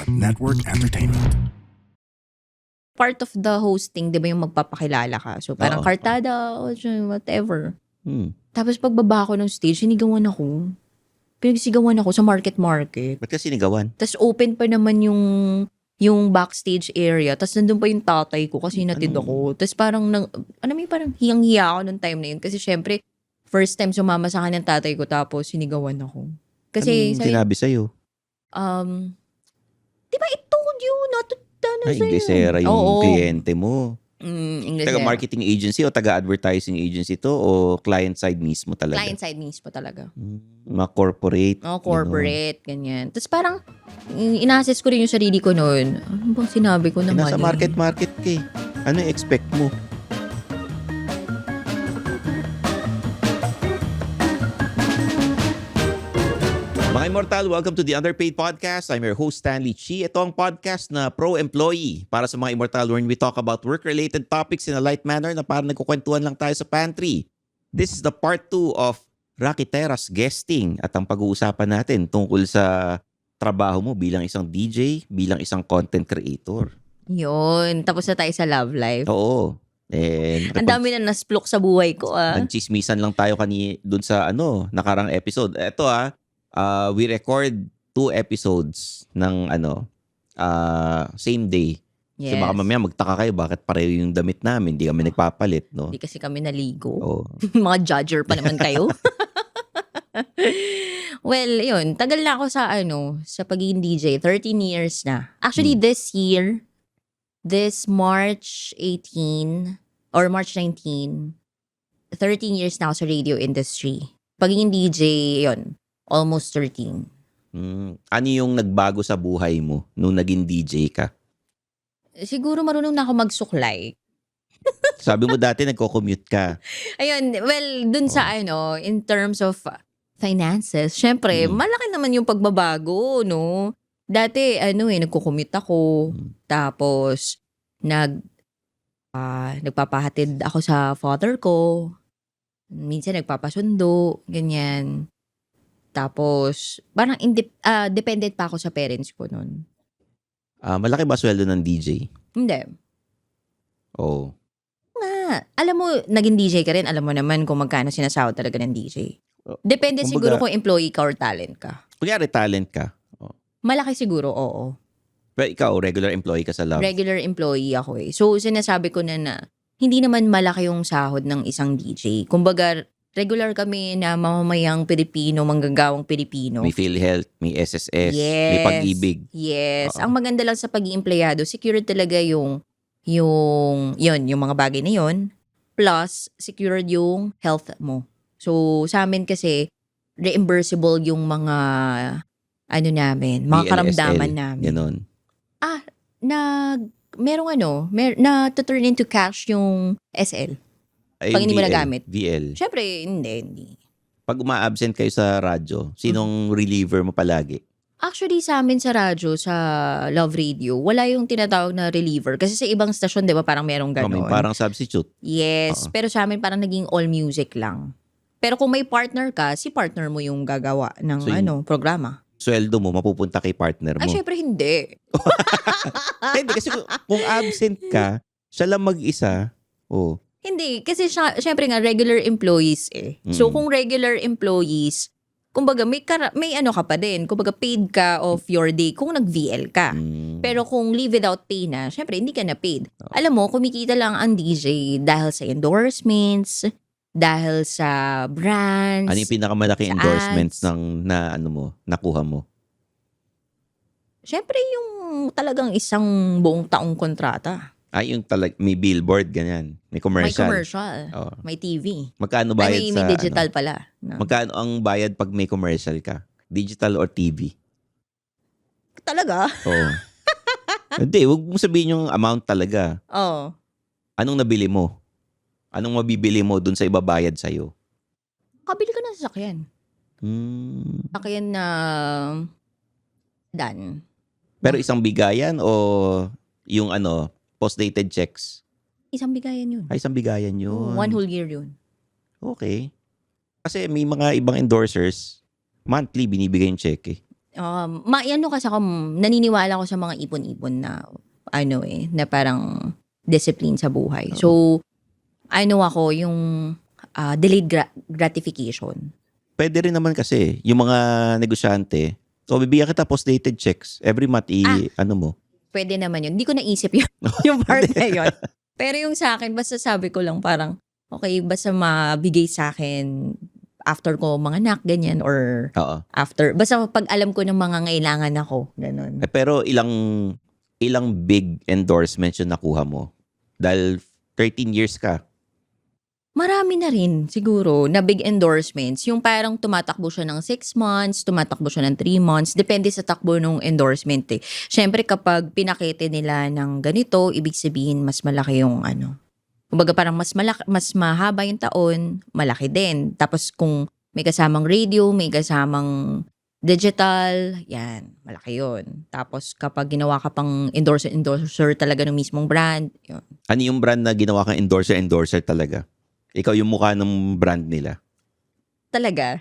Network Entertainment. Part of the hosting, di ba yung magpapakilala ka? So parang Oo. kartada, o whatever. Hmm. Tapos pagbaba ko ng stage, sinigawan ako. Pinagsigawan ako sa market. Ba't ka sinigawan? Tapos open pa naman yung backstage area. Tapos nandun pa yung tatay ko kasi natid ako. Tapos parang, parang hiyang-hiya ako nung time na yun. Kasi syempre, first time sumama sa akin ng tatay ko tapos sinigawan ako. Kasi, Anong sinabi sa'yo? Diba I told you not to Ay, Inglesera yung kliyente mo. Inglesera. Taga-marketing agency o taga-advertising agency to o client side mismo talaga? Client side mismo talaga. Mga corporate. Corporate, ganyan. Tapos parang, ina-assess ko rin yung sarili ko noon. Ano bang sinabi ko naman? Nasa market ka eh. Ano expect mo? Mga Immortal, welcome to the Underpaid Podcast. I'm your host, Stanley Chi. Ito ang podcast na pro-employee para sa mga Immortal wherein we talk about work-related topics in a light manner na parang nagkukwentuhan lang tayo sa pantry. This is the part 2 of Rakiteras Guesting at ang pag-uusapan natin tungkol sa trabaho mo bilang isang DJ, bilang isang content creator. Yun. Tapos na tayo sa love life. Oo. Ang dami na nasplok sa buhay ko. Nagchismisan lang tayo dun sa nakarang episode. Ito we record 2 episodes ng same day. Yes. So baka mamaya magtaka kayo bakit pareho yung damit namin, hindi kami nagpapalit, no? Hindi kasi kami naligo. Oo. Mga judger pa naman kayo. Well, yun. Tagal na ako sa pagiging DJ. 13 years na. Actually, this year, this March 18 or March 19, 13 years na ako sa radio industry. Pagiging DJ, yun. Almost 13. Ano yung nagbago sa buhay mo nung naging DJ ka? Siguro marunong na ako magsuklay. Sabi mo dati nagko-commute ka. Ayun, well, dun sa in terms of finances, syempre, malaki naman yung pagbabago, no? Dati, nagko-commute ako. Tapos, nagpapahatid ako sa father ko. Minsan nagpapasundo, ganyan. Tapos, parang dependent pa ako sa parents ko nun. Malaki ba sweldo ng DJ? Hindi. Oo. Alam mo, naging DJ ka rin, alam mo naman kung magkano sinasahod talaga ng DJ. Depende siguro kung employee ka or talent ka. Kunyari talent ka. Malaki siguro, oo. Pero ikaw, regular employee ka sa Love? Regular employee ako eh. So, sinasabi ko na hindi naman malaki yung sahod ng isang DJ. Kumbaga, regular kami na mamamayang Pilipino, manggagawang Pilipino. May PhilHealth, may SSS, yes, may Pag-ibig. Yes. Ang maganda lang sa pagiging empleyado, secured talaga yung mga bagay na yun. Plus, secured yung health mo. So, sa amin kasi, reimbursable yung mga, namin, mga BLSL, karamdaman namin. Ganon. Na to turn into cash yung SL. Ay, Pag hindi mo VL, nagamit. VL. Siyempre, hindi. Pag uma-absent kayo sa radyo, sinong reliever mo palagi? Actually, sa amin sa radyo, sa Love Radio, wala yung tinatawag na reliever. Kasi sa ibang stasyon, di ba, parang merong ganon. Parang substitute. Yes, pero sa amin parang naging all music lang. Pero kung may partner ka, si partner mo yung gagawa ng programa. Sweldo mo, mapupunta kay partner mo. Ay, syempre hindi. Hindi, kasi kung absent ka, siya lang mag-isa, Hindi, kasi syempre nga, regular employees eh. So, kung regular employees, kumbaga may ka pa din. Kumbaga paid ka of your day kung nag-VL ka. Pero kung leave without pay na, syempre hindi ka na paid. Alam mo, kumikita lang ang DJ dahil sa endorsements, dahil sa brands. Ano yung pinakamalaking endorsements nakuha mo? Syempre yung talagang isang buong taong kontrata. Yung may billboard, ganyan. May commercial. May commercial. May TV. Magkano bayad may digital pala. No? Magkano ang bayad pag may commercial ka? Digital or TV? Talaga? Oo. Hindi, huwag mong sabihin yung amount talaga. Oo. Anong nabili mo? Anong mabibili mo dun sa ibabayad sa'yo? Kabili ka ng sasakyan. Sasakyan na done. Pero isang bigayan o yung post-dated checks? Isang bigayan yun. Ay, isang bigayan yun. One whole year yun. Okay. Kasi may mga ibang endorsers, monthly binibigay yung check eh. Ano kasi ako, naniniwala ko sa mga ipon-ipon na na parang discipline sa buhay. So, ako yung delayed gratification. Pwede rin naman kasi, yung mga negosyante, bibigyan kita post-dated checks. Every month, mo. Pwede naman yun. Hindi ko naisip yun, yung part na yun. Pero yung sa akin, basta sabi ko lang parang, okay, basta mabigay sa akin after ko mga anak, ganyan, or after, basta pag alam ko ng mga ngailangan ako, ganun. Pero ilang big endorsements yung nakuha mo? Dahil 13 years ka. Marami na rin siguro na big endorsements. Yung parang tumatakbo siya ng 6 months, tumatakbo siya ng 3 months. Depende sa takbo ng endorsement eh. Siyempre kapag pinakete nila ng ganito, ibig sabihin mas malaki yung Kumbaga parang mas mahaba yung taon, malaki din. Tapos kung may kasamang radio, may kasamang digital, yan, malaki yun. Tapos kapag ginawa ka pang endorser talaga ng mismong brand, yun. Ano yung brand na ginawa kang endorser talaga? Ikaw yung mukha ng brand nila. Talaga?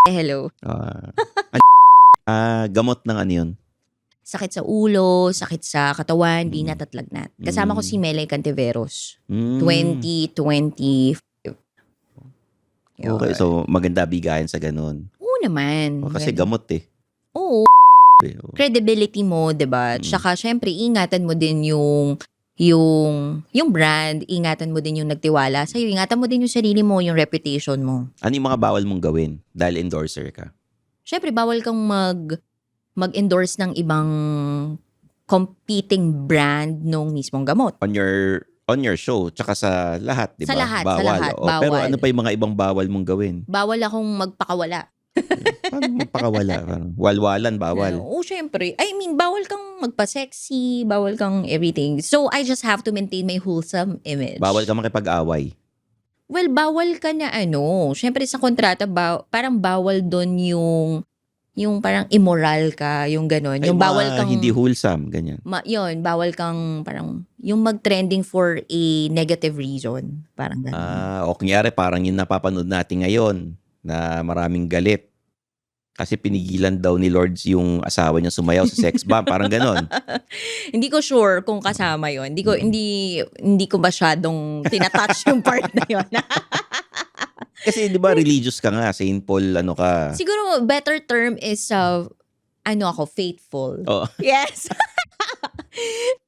Hello. Gamot ng ano yun? Sakit sa ulo, sakit sa katawan, binat at lagnat. Kasama ko si Melay Cantiveros. 2020. Okay, so maganda bigayan sa ganun. Oo naman. Kasi gamot eh. Oo. Credibility mo, 'di ba? Tsaka syempre ingatan mo din yung brand, ingatan mo din yung nagtiwala sa'yo, ingatan mo din yung sarili mo, yung reputation mo. Ano yung mga bawal mong gawin dahil endorser ka? Syempre bawal kang mag-endorse ng ibang competing brand nung mismong gamot. On your show, tsaka sa lahat, di ba? Sa lahat, bawal. bawal. Pero ano pa yung mga ibang bawal mong gawin? Bawal akong magpakawala. Paano magpakawala? Walwalan, bawal. Oo, syempre. I mean, bawal kang magpa-sexy, bawal kang everything. So, I just have to maintain my wholesome image. Bawal ka makipag-away. Well, bawal ka na syempre sa kontrata, parang bawal doon yung parang immoral ka, yung gano'n. Yung bawal kang hindi wholesome, ganyan. Yun, bawal kang parang yung mag-trending for a negative reason. Parang gano'n. O kunyari parang yung napapanood natin ngayon na maraming galit. Kasi pinigilan daw ni Lourdes yung asawa niya sumayaw sa sex bomb, parang gano'n. Hindi ko sure kung kasama yon. Hindi ko masyadong tinatouch yung part na yon. Kasi 'di ba religious ka nga, Saint Paul ka? Siguro better term is ako faithful. Oh. Yes.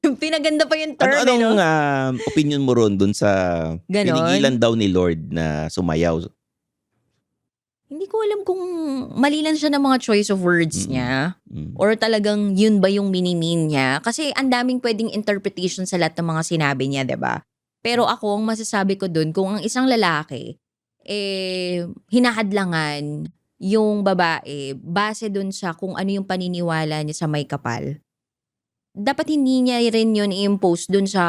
Pinaganda pa yung term. Anong opinion mo ron dun sa Ganon? pinigilan daw ni Lord na sumayaw? Hindi ko alam kung mali lang siya ng mga choice of words niya or talagang yun ba yung mini-mean niya. Kasi ang daming pwedeng interpretation sa lahat ng mga sinabi niya, 'di ba? Pero ako, ang masasabi ko dun, kung ang isang lalaki hinahadlangan yung babae base dun sa kung ano yung paniniwala niya sa may kapal, dapat hindi niya rin yun i-impose dun sa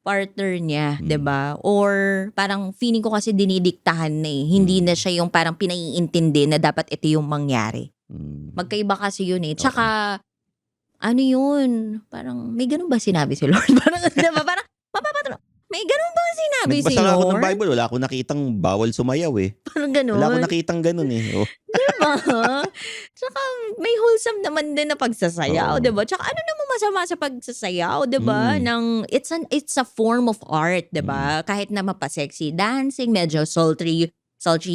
partner niya, 'di ba? Or parang feeling ko kasi dinidiktahan na hindi na siya yung parang pinaiintindi na dapat ito yung mangyari. Magkaiba kasi yun eh. Tsaka yun? Parang may ganun ba sinabi si Lord? Parang 'di ba? Parang mapapatanong, may ganun ba sinabi si Nagbasa Lord? ako ng Bible, wala akong nakitang bawal sumayaw eh. Parang ganun. Wala akong nakitang ganun eh. Oh. Diba? Tsaka may wholesome naman din na pagsasayaw, Oo. diba? Tsaka ano naman masama sa pagsasayaw, diba? It's a form of art, diba? Kahit na mapasexy dancing, medyo sultry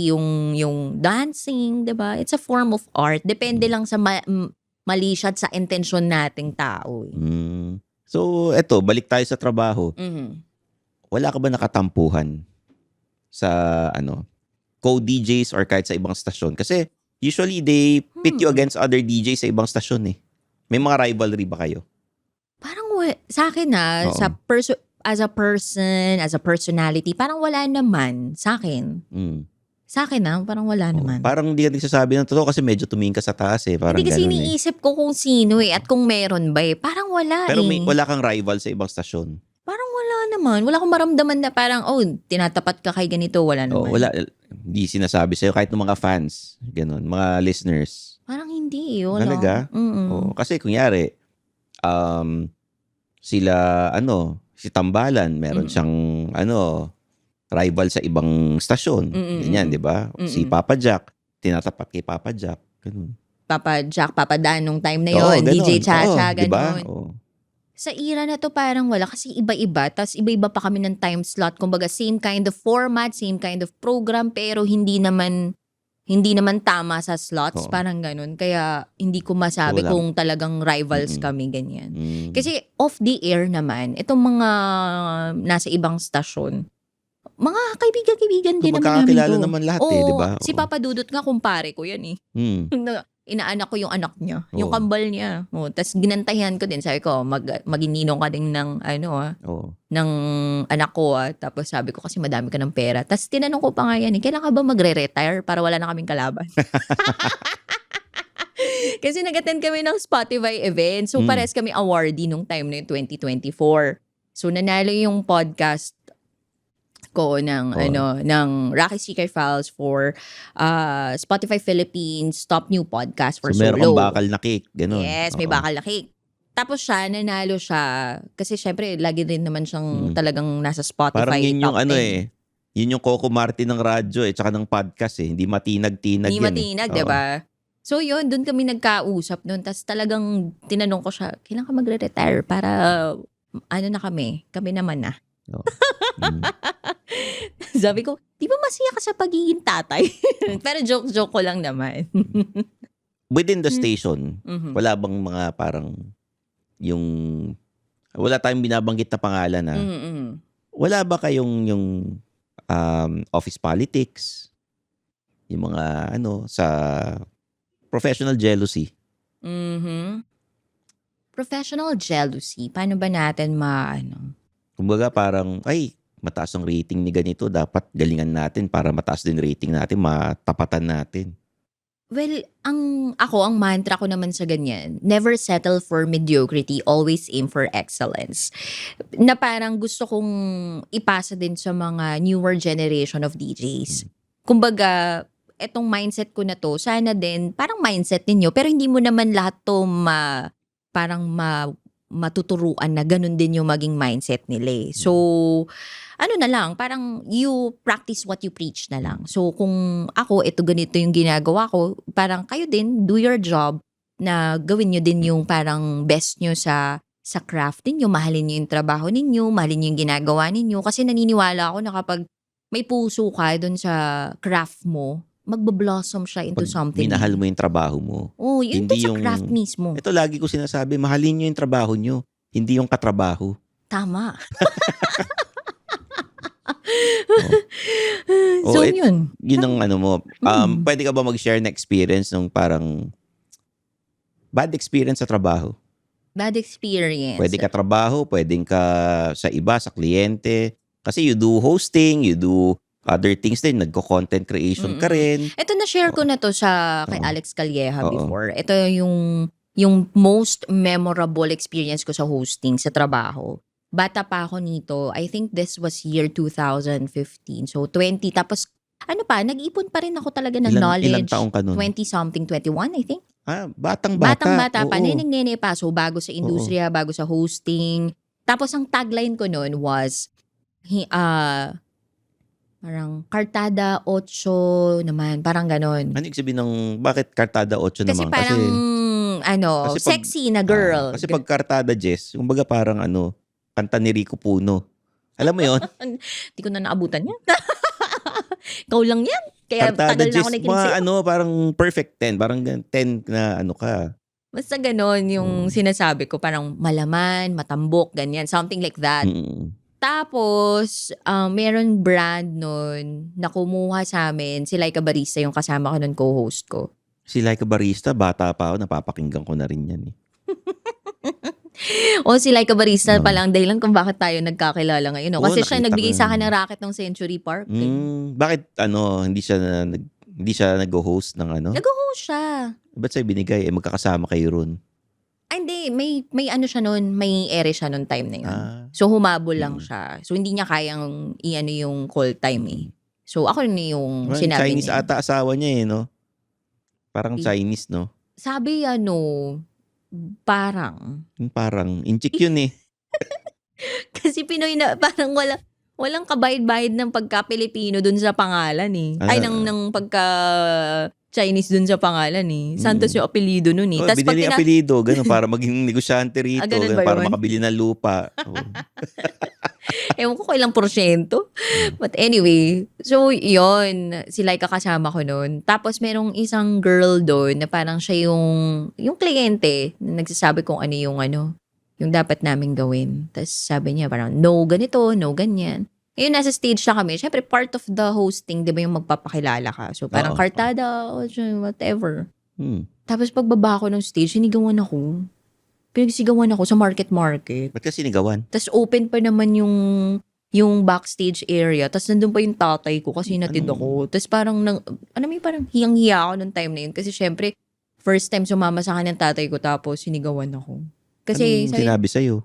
yung dancing, diba? It's a form of art. Depende lang sa mali siya at sa intensyon nating tao. So, eto, balik tayo sa trabaho. Wala ka ba nakatampuhan sa co-DJs or kahit sa ibang stasyon? Kasi usually they pit you against other DJs sa ibang stasyon eh. May mga rivalry ba kayo? Parang sa akin sa as a person, as a personality, parang wala naman sa akin. Sa akin parang wala naman. Parang hindi ka nagsasabi ng totoo kasi medyo tumingin ka sa taas eh. Parang hindi kasi ganun iniisip ko kung sino at kung meron ba Parang wala Pero wala kang rival sa ibang stasyon? Parang wala naman. Wala akong maramdaman na parang, tinatapat ka kay ganito. Wala naman. Wala. Hindi sinasabi sa'yo kahit ng mga fans. Ganun. Mga listeners. Parang hindi. Wala. Talaga? Kasi kunyari, sila, si Tambalan, meron siyang, rival sa ibang stasyon. Ganyan, di ba? Si Papa Jack, tinatapat kay Papa Jack. Ganun. Papa Jack, Papa Dan nung time na Oo, yon, ganun. DJ Chacha, Diba? ganon. Oo. Sa era na to parang wala kasi iba-iba, tas iba-iba pa kami ng time slot. Kumbaga same kind of format, same kind of program, pero hindi naman tama sa slots, Oo. parang ganun. Kaya hindi ko masabi So, wala. kung talagang rivals Mm-mm. kami, ganyan. Mm. Kasi off the air naman, itong mga nasa ibang stasyon, mga kaibigan-kaibigan So, din naman namin magkakakilala to. naman lahat Oo, diba? si Oo. Papa Dudut nga kumpare ko yan eh. Na inaanak ko yung anak niya, yung Oo. kambal niya. Tas ginantayan ko din, sabi ko, magininong ka din ng Oo. ng anak ko Tapos sabi ko kasi madami ka ng pera. Tas tinanong ko pa nga yan kailan ka ba magre-retire para wala na kaming kalaban? Kasi nag-attend kami ng Spotify event. So pares kami awardee nung time na yung 2024. So nanalo yung podcast ko ng ng Rocky Seeker Files for Spotify Philippines Top New Podcast for So, meron Solo. kang bakal na cake, ganun. Yes, may Oo. bakal na cake. Tapos nanalo siya. Kasi syempre, lagi rin naman siyang talagang nasa Spotify Parang yun yung top 10. Yun yung Coco Martin ng radyo tsaka ng podcast Hindi matinag-tinag Hindi yan matinag, Oo. diba? So yun, doon kami nagkausap noon. Tapos talagang tinanong ko siya, kailan ka magre-retire para na kami naman na. Oo. Sabi ko, di ba masaya ka sa pagiging tatay? Pero joke-joke ko lang naman. Within the station, Mhm. wala bang mga parang yung wala tayong binabanggit na pangalan Mm-mm. wala ba kayong yung office politics, yung mga sa professional jealousy? Mhm. Professional jealousy, paano ba natin Kumbaga parang, ay, mataas ang rating ni ganito, dapat galingan natin para mataas din rating natin, matapatan natin. Well, ang mantra ko naman sa ganyan, never settle for mediocrity, always aim for excellence. Na parang gusto kong ipasa din sa mga newer generation of DJs. Kumbaga, etong mindset ko na to, sana din, parang mindset ninyo, pero hindi mo naman lahat to matuturuan na ganun din yung maging mindset nila. So, na lang, parang you practice what you preach na lang. So, kung ako, ganito yung ginagawa ko, parang kayo din, do your job na gawin nyo din yung parang best nyo sa craft ninyo, mahalin nyo yung trabaho ninyo, mahalin nyo yung ginagawa ninyo. Kasi naniniwala ako na kapag may puso ka dun sa craft mo, magbablossom siya into Pag something. minahal mo yung trabaho mo. Oh, yun Hindi sa craft mismo. Ito lagi ko sinasabi, mahalin nyo yung trabaho nyo, hindi yung katrabaho. Tama. So, yun. Yun ang mo. Pwede ka ba mag-share na experience ng parang bad experience sa trabaho? Bad experience. Pwede ka trabaho, pwedeng ka sa iba, sa kliyente. Kasi you do hosting, you do other things din. Nagko-content creation ka rin. Ito na-share ko na to kay Alex Calleja Oo. before. Ito yung most memorable experience ko sa hosting, sa trabaho. Bata pa ako nito. I think this was year 2015. So, 20. Tapos, nag-ipon pa rin ako talaga ng knowledge. Ilang taong ka nun? 20-something, 21, I think. Batang-bata. Batang-bata pa. Oo. Neneng-nene pa. So, bago sa industriya, bago sa hosting. Tapos, ang tagline ko nun was, parang Kartada 8 naman. Parang ganon. Ano yung sabihin ng bakit Kartada 8 Kasi naman? parang, kasi pag- sexy na girl. Kasi pag Kartada Jess, kumbaga parang kanta ni Rico Puno. Alam mo yon? Hindi ko na naabutan yan. Ikaw lang yan. Kaya Kartada tagal na Jess, ako nakikinig sa'yo. mga parang perfect 10. Parang 10 na ka. Basta ganon yung sinasabi ko. Parang malaman, matambok, ganyan. Something like that. Mm. Tapos, meron brand nun na kumuha sa amin. Si Laika Barista yung kasama ko nun, co-host ko. Si Laika Barista, bata pa ako, napapakinggan ko na rin yan O si Laika Barista pa lang dahilan kung bakit tayo nagkakilala ngayon. No? Kasi siya nakita nagbigay ko sa yun. akin ng racket ng Century Park. Bakit hindi siya nag-host ng Nag-host siya. Ba't sa'yo binigay? Magkakasama kayo ron. Hindi, may siya nun, may ere siya nun time na yun. So humabol lang siya. So hindi niya kayang yung call time So ako rin yung sinabi Chinese niya. ata asawa niya no? Parang Chinese, no? Sabi parang. Parang, inchik yun Kasi Pinoy na parang walang kabayad-bayad ng pagka-Pilipino dun sa pangalan Ay, ng pagka Chinese dun sa pangalan eh. Santos yung apelido nun eh. Oh, Tas pag binili ang apelido, ganun, para maging negosyante rito, ganun ganun, ba para yun? makabili ng lupa. Oh. Ewan ko ilang porsyento. But anyway, so yun, si Laika kasama ko nun. Tapos merong isang girl doon na parang siya yung kliyente na nagsasabi kung yung dapat namin gawin. Tapos sabi niya parang, no ganito, no ganyan. Ngayon, nasa stage na kami. Siyempre, part of the hosting, di ba yung magpapakilala ka? So, parang Oo. kartada, o whatever. Hmm. Tapos, pagbaba ko ng stage, sinigawan ako. Pinagsigawan ako sa market. Ba't ka sinigawan? Tapos, open pa naman yung backstage area. Tapos, nandun pa yung tatay ko kasi natid ako. Tapos, parang, parang hiyang-hiya ako nung time na yun. Kasi, syempre, first time sumama sa akin ng tatay ko, tapos sinigawan ako. Kasi, Anong sinabi sa'yo?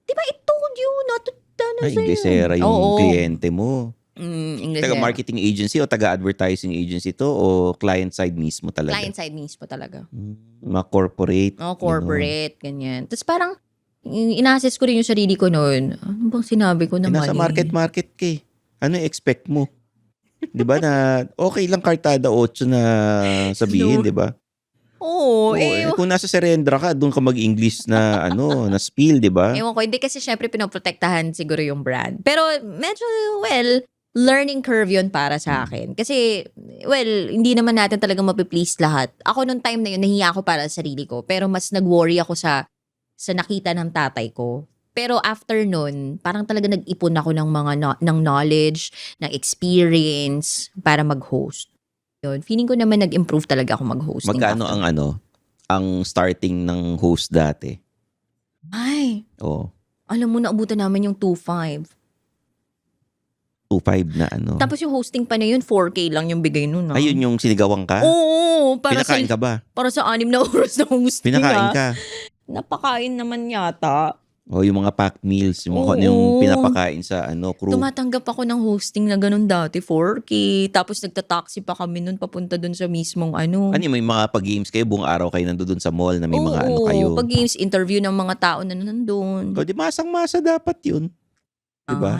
di ba, I told you not to Ay, Inglesera yung kliyente mo. Inglesera. Taga-marketing agency o taga-advertising agency to o client side mismo talaga? Client side mismo talaga. Mga corporate. Corporate, ganyan. Tapos parang, ina-assess ko rin yung sarili ko noon. Ano bang sinabi ko naman Nasa market ka eh. Ano expect mo? Di ba na okay lang kartada 8 na sabihin, No. di ba? Oo. Kung nasa Serendra ka, doon ka mag-English na na spiel, di ba? Ewan ko, hindi kasi syempre pinoprotektahan siguro yung brand. Pero medyo, learning curve yun para sa akin. Kasi, hindi naman natin talaga mapiplease lahat. Ako nung time na yun, nahiya ako para sa sarili ko. Pero mas nag-worry ako sa nakita ng tatay ko. Pero after nun, parang talaga nag-ipon ako ng mga ng knowledge, ng experience para mag-host. Yun. Feeling ko naman nag-improve talaga ako mag-hosting. Magkano after. ang starting ng host dati? Ay, Oo. alam mo, naabutan namin yung 2.5. 2.5 na Tapos yung hosting pa na yun, 4K lang yung bigay nun. Ayun yung sinigawan ka? Oo, Pinakain ka ba? para sa 6 na oras na hosting. Pinakain ka? Napakain naman yata. O yung mga packed meals, yung pinapakain sa crew. Tumatanggap ako ng hosting na ganun dati, 4K. Tapos nagtataxi pa kami nun papunta dun sa mismong May mga pag-games kayo, buong araw kayo nandun sa mall na may mga kayo. Pag-games, interview ng mga tao na nandun. O di masang-masa dapat yun. Diba?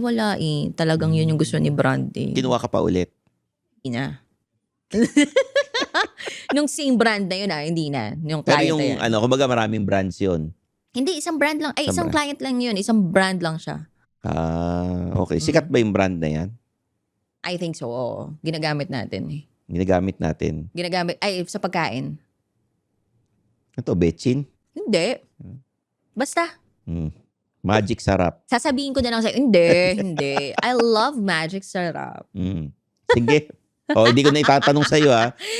Wala eh. Talagang yun yung gusto ni Brand eh. Kinuha ka pa ulit? Hindi na. Nung same brand na yun hindi na. Yung Pero client yung na yun. kumbaga maraming brands yun. Hindi, isang brand lang. Ay, Isang isang client lang yun. Isang brand lang siya. Okay. Sikat ba yung brand na yan? I think so, oo. Ginagamit natin eh. Ginagamit natin. Sa pagkain. Ito, Betchin? Hindi. Basta, Magic Sarap. sasabihin ko na lang sa'yo, hindi. I love Magic Sarap. Sige. Hindi ko na itatanong sa'yo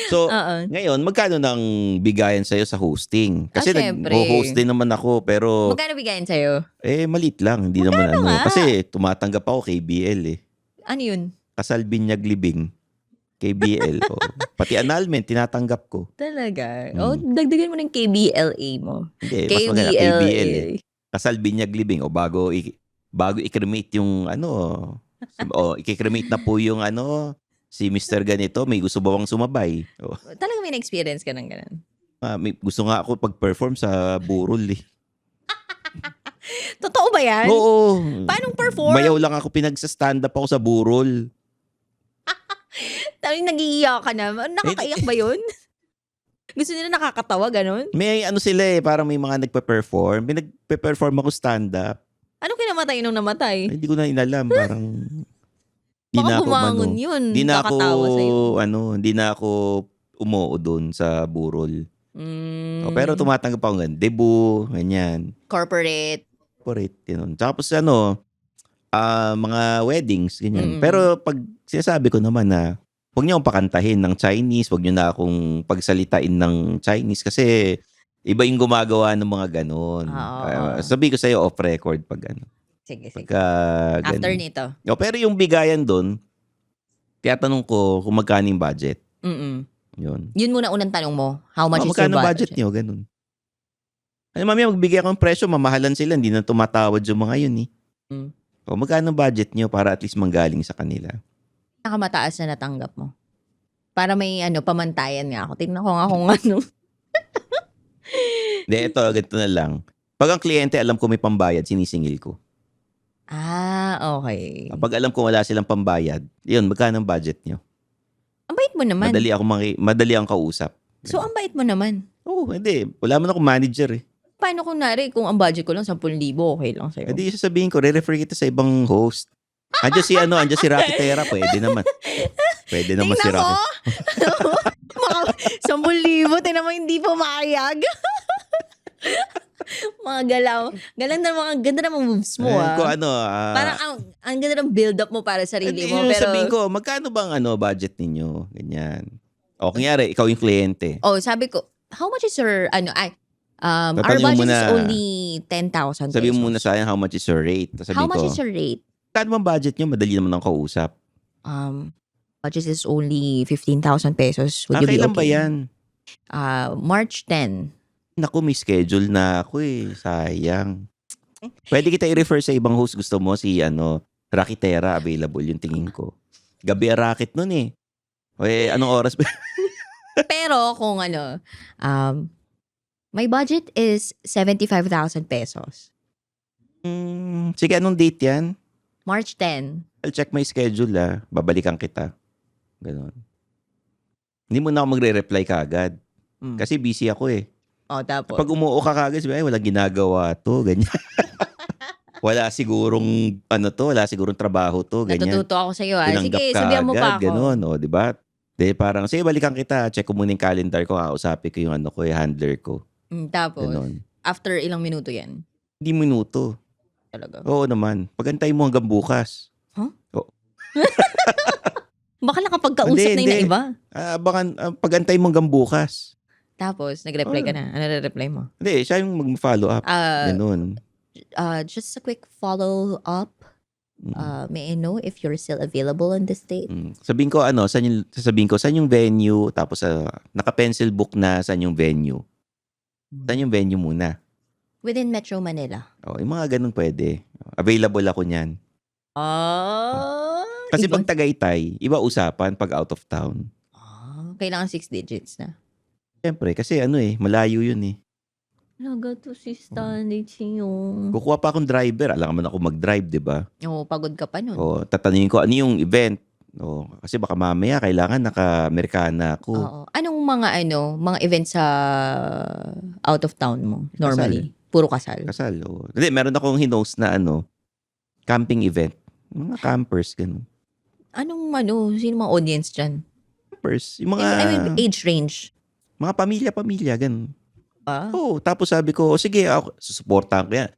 So, Oo. ngayon, magkano nang bigayan sa'yo sa hosting? Kasi syempre. nag-host din naman ako, pero Magkano bigayan sa'yo? malit lang. Hindi naman nga? Kasi tumatanggap ako KBL eh. Ano yun? Kasal Binyag Libing. KBL. Pati annulment, tinatanggap ko. Talaga? Dagdagan mo ng KBLA mo. Hindi, mas maganda KBL eh. Kasal Binyag Libing. Bago i-cremate yung i-cremate na po yung si Mr. Ganito, may gusto ba bang sumabay? Talaga may na-experience ka ng ganun? Gusto nga ako pag-perform sa burol eh. Totoo ba yan? Oo. Paano perform? Mayaw lang ako pinagsa-stand up ako sa burol. Talagang nag-iiyak ka na. Nakakaiyak ba yun? Gusto nila nakakatawa, ganun? May sila eh, parang may mga nagpe-perform. May nagpe-perform ako stand-up. Anong kinamatay nung namatay? Hindi ko na inalam. Parang Baka bumangon yun. Hindi na ako, Kakatawa sa'yo. hindi na ako umuo doon sa burol. Pero tumatanggap ako ng debut, ganyan. Corporate. Yun. Tapos mga weddings, ganyan. Pero pag sinasabi ko naman na huwag niyo akong pakantahin ng Chinese, huwag niyo na akong pagsalitain ng Chinese kasi iba yung gumagawa ng mga ganun. Sabi ko sa'yo off record pag Sige. After nito. Pero yung bigayan doon, tiyatanong ko kung magkano yung budget. Yun. Yun muna unang tanong mo. How much is your magkano budget niyo? Ganun. Mamaya magbigay ako ng presyo, mamahalan sila, hindi na tumatawad yung mga yun eh. Magkano budget niyo para at least manggaling sa kanila? Nakamataas na natanggap mo. Para may pamantayan nga ako. Tingnan ko nga kung ano. Hindi, ganito na lang. Pag ang kliyente alam ko may pambayad, sinisingil ko. Okay. Pag alam ko wala silang pambayad, yun, magkano ang budget nyo? Ang bait mo naman. Madali ang kausap. So, ang bait mo naman. Hindi. Wala man akong manager eh. Paano kung ang budget ko lang 10,000, okay lang sa'yo? Hindi sasabihin ko, re-refer kita sa ibang host. Andiyan si Rocky Terra, pwede naman. Pwede naman si Tingnan Rocky. mo! Mga 10,000, tingnan mo hindi pumayag. Mga galaw. Ganda na mga moves mo Kung Parang ang ganda ng build-up mo para sa sarili mo. Pero, sabihin ko, magkano bang budget ninyo? Ganyan. O kunyari, ikaw yung kliyente. sabi ko, how much is your, our Tatanungin mo budget is na- only 10,000 pesos. Sabihin mo muna sa akin, how much is your rate? Tapos How sabihin much ko, is your rate? magkano bang budget nyo? Madali naman ang kausap. Budget is only 15,000 pesos. Would you be Kailan okay? ba yan? March 10. Naku, may schedule na ako eh. Sayang. Pwede kita i-refer sa ibang host. Gusto mo si Rocky Terra, available yung tingin ko. Gabi racket nun eh. Anong oras ba? Pero kung my budget is 75,000 pesos. Sige, anong date yan? March 10. I'll check my schedule babalikan kita. Ganon. Hindi mo na ako magre-reply kaagad. Kasi busy ako eh. Tapos. Pag umuo ka kaagad, sabi, walang ginagawa to, ganyan. wala sigurong trabaho to, ganyan. Natututo ako sa iyo. Tinanggap Sige, ka sabihan mo agad, pa ako. Ganon, di ba? Parang, sige, balikan kita. Check ko muna yung calendar ko. Kausapin ko yung yung handler ko. Tapos, Ganon. after ilang minuto yan? Hindi minuto. Talaga. Oo naman. Pagantay mo hanggang bukas. Baka nakapagkausap na yung iba. Pagantay mo hanggang bukas. Tapos, nag-reply ka na. Ano na-reply mo? Hindi, siya yung mag-follow up. Ganon. Just a quick follow-up. May I know if you're still available on this date? Sabihin ko, saan yung venue, tapos naka-pencil book na saan yung venue. Saan yung venue muna? Within Metro Manila. Yung mga ganun pwede. Available ako niyan. Kasi Iba- pag Tagaytay, iba usapan pag out of town. Kailangan 6 digits na. Siyempre, kasi malayo yun eh. Talaga to si Stanley Chiyong. Kukuha pa akong driver. Alam naman ako mag-drive, di ba? Pagod ka pa nun. Tatanungin ko, ano yung event? Kasi baka mamaya kailangan naka-Amerikana ako. Oo. Anong mga events sa out of town mo normally? Puro kasal. Kasal. Hindi, meron akong hinost na camping event. Mga campers, ganun. Sino mga audience dyan? Campers. Yung mga, I mean, age range. mga pamilya-pamilya, ganun. Tapos Sabi ko, sige, ako, susuportahan ko yan.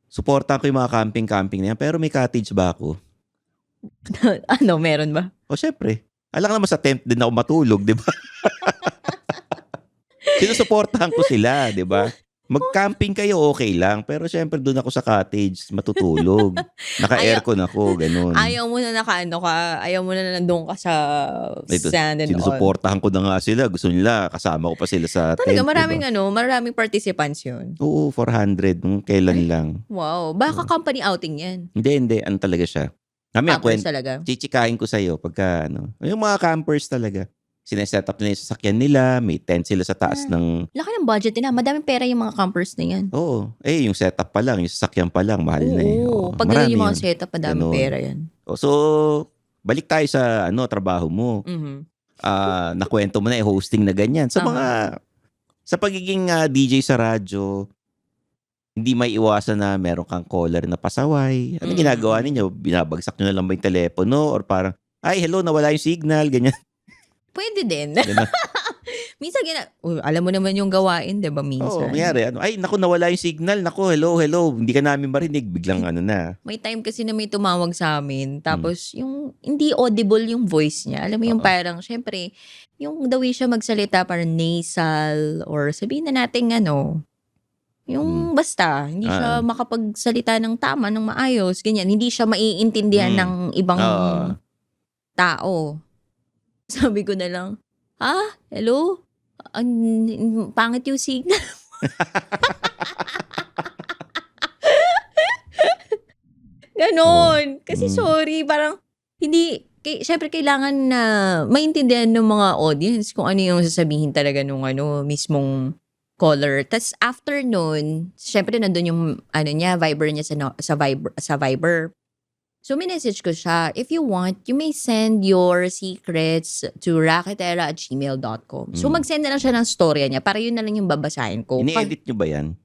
Suportahan ko yung mga camping na yan, pero may cottage ba ako? meron ba? Syempre. Alam naman sa tent din ako matulog, di ba? Sinusuportahan ko sila, di ba? Mag-camping kayo, okay lang. Pero syempre, doon ako sa cottage, matutulog. Naka-aircon ako, ganun. Ayaw mo na ayaw mo na nandun ka sa sand and all. Sinusuportahan ko na nga sila. Gusto nila, kasama ko pa sila sa tent. Talaga, maraming participants yun. Oo, 400. Kailan lang. Wow. Baka company outing yan. Hindi. Ano talaga siya? Campers talaga. Chichikahin ko sa'yo pagka, yung mga campers talaga. Sineset up nila yung sasakyan nila, may tent sila sa taas ng... Laki ng budget nila. Madaming pera yung mga campers na yan. Oo. Yung setup pa lang, yung sasakyan pa lang, mahal na eh. Pag ganun yung mga setup, madaming Ganun. pera yan. So, balik tayo sa trabaho mo. Nakwento mo na hosting na ganyan. Sa pagiging DJ sa radyo, hindi may iwasan na meron kang caller na pasaway. Ano ginagawa ninyo? Binabagsak nyo na lang ba yung telepono? Or parang, ay, hello, nawala yung signal, ganyan. Pwede din. Minsan alam mo naman yung gawain, 'di ba, minsan? Mayari. Ay, naku, nawala yung signal. Naku, hello. Hindi ka namin marinig. Biglang na. May time kasi na may tumawag sa amin. Tapos, yung hindi audible yung voice niya. Alam mo yung parang, syempre, yung the way siya magsalita, parang nasal, or sabihin na natin yung basta, hindi siya makapagsalita ng tama, ng maayos, ganyan. Hindi siya maiintindihan ng ibang tao. Sabi ko na lang, hello? Pangit yung signal. Ganon. Kasi sorry, parang syempre kailangan na maintindihan ng mga audience kung ano yung sasabihin talaga nung mismong caller. Tapos after nun, syempre nandun yung Viber niya sa Viber. So, minessage ko siya, if you want, you may send your secrets to raketera@gmail.com. So, mag-send na lang siya ng storya niya para yun na lang yung babasahin ko. Ini-edit nyo ba yan?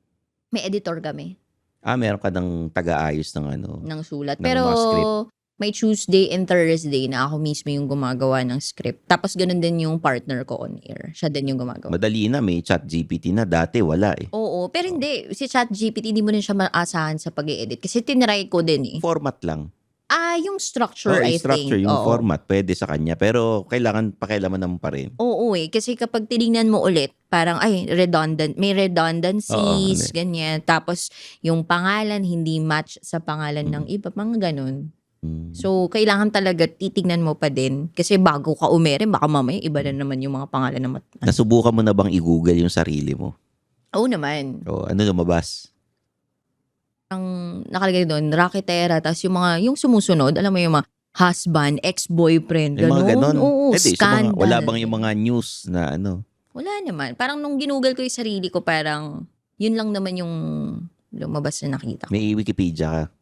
May editor kami Meron ka ng taga-ayos ng ng sulat. ng Pero, mga script. may Tuesday and Thursday na ako mismo yung gumagawa ng script. Tapos, ganun din yung partner ko on air. Siya din yung gumagawa. Madali na, may ChatGPT na. Dati wala eh. Oo, pero hindi. Si ChatGPT, hindi mo rin siya maasahan sa pag-i-edit. Kasi tinry ko din eh. Format lang. Yung structure, I Yung structure, think. yung Oo. format, pwede sa kanya. Pero kailangan pakialaman naman pa rin. Oo eh. Kasi kapag tinignan mo ulit, parang redundant. May redundancies, Oo, ganyan. Tapos yung pangalan hindi match sa pangalan ng iba. Mga ganun. So, kailangan talaga titignan mo pa din. Kasi bago ka umere, baka mamaya iba na naman yung mga pangalan na Nasubukan mo na bang i-google yung sarili mo? Oo naman. Ano lumabas? Ang nakalagay doon, Raketera, tapos yung sumusunod, alam mo yung mga husband, ex-boyfriend, Yung mga ganun. ganon. Oo, Sa scandal. wala bang yung mga news na ano? Wala naman. Parang nung ginugol ko yung sarili ko, parang yun lang naman yung lumabas na nakita ko. May Wikipedia ka?